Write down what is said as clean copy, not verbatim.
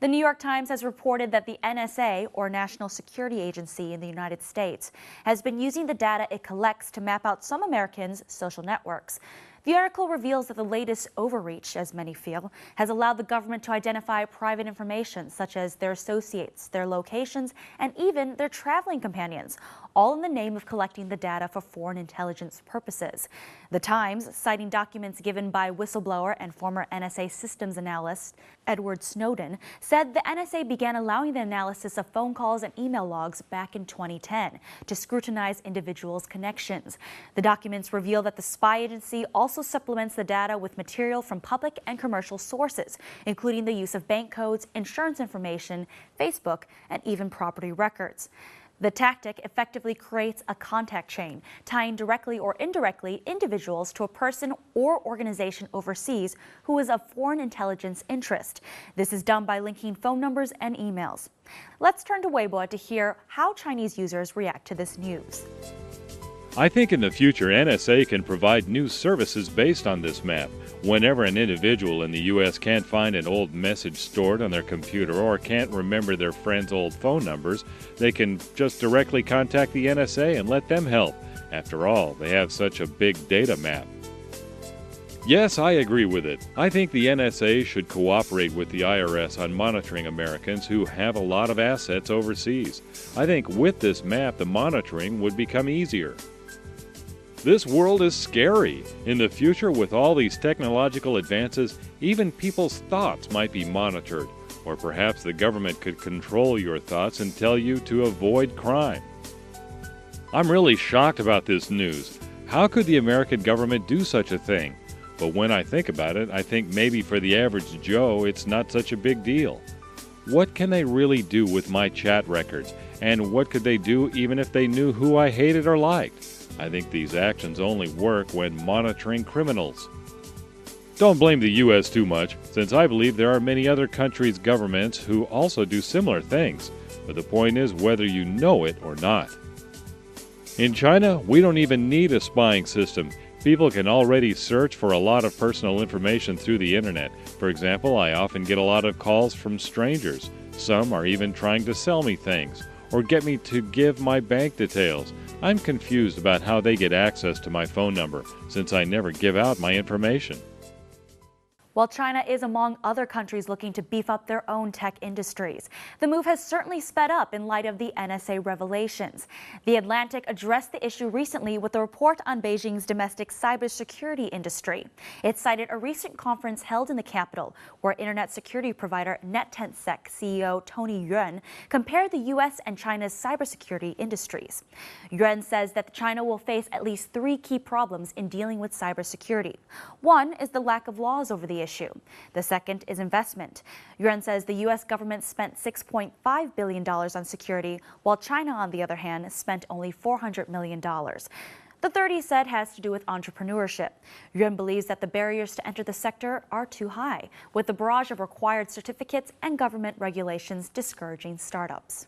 The New York Times has reported that the NSA, or National Security Agency in the United States, has been using the data it collects to map out some Americans' social networks. The article reveals that the latest overreach, as many feel, has allowed the government to identify private information such as their associates, their locations, and even their traveling companions, all in the name of collecting the data for foreign intelligence purposes. The Times, citing documents given by whistleblower and former NSA systems analyst Edward Snowden, said the NSA began allowing the analysis of phone calls and email logs back in 2010 to scrutinize individuals' connections. The documents reveal that the spy agency also supplements the data with material from public and commercial sources, including the use of bank codes, insurance information, Facebook, and even property records. The tactic effectively creates a contact chain, tying directly or indirectly individuals to a person or organization overseas who is of foreign intelligence interest. This is done by linking phone numbers and emails. Let's turn to Weibo to hear how Chinese users react to this news. I think in the future, NSA can provide new services based on this map. Whenever an individual in the U.S. can't find an old message stored on their computer or can't remember their friends' old phone numbers, they can just directly contact the NSA and let them help. After all, they have such a big data map. Yes, I agree with it. I think the NSA should cooperate with the IRS on monitoring Americans who have a lot of assets overseas. I think with this map, the monitoring would become easier. This world is scary. In the future, with all these technological advances, even people's thoughts might be monitored. Or perhaps the government could control your thoughts and tell you to avoid crime. I'm really shocked about this news. How could the American government do such a thing? But when I think about it, I think maybe for the average Joe, it's not such a big deal. What can they really do with my chat records? And what could they do even if they knew who I hated or liked? I think these actions only work when monitoring criminals. Don't blame the U.S. too much, since I believe there are many other countries' governments who also do similar things. But the point is whether you know it or not. In China, we don't even need a spying system. People can already search for a lot of personal information through the internet. For example, I often get a lot of calls from strangers. Some are even trying to sell me things or get me to give my bank details. I'm confused about how they get access to my phone number, since I never give out my information. While China is among other countries looking to beef up their own tech industries, the move has certainly sped up in light of the NSA revelations. The Atlantic addressed the issue recently with a report on Beijing's domestic cybersecurity industry. It cited a recent conference held in the capital where internet security provider NetEase CEO Tony Yuan compared the U.S. and China's cybersecurity industries. Yuan says that China will face at least three key problems in dealing with cybersecurity. One is the lack of laws over the issue. The second is investment. Yuan says the U.S. government spent $6.5 billion on security, while China, on the other hand, spent only $400 million. The third, he said, has to do with entrepreneurship. Yuan believes that the barriers to enter the sector are too high, with the barrage of required certificates and government regulations discouraging startups.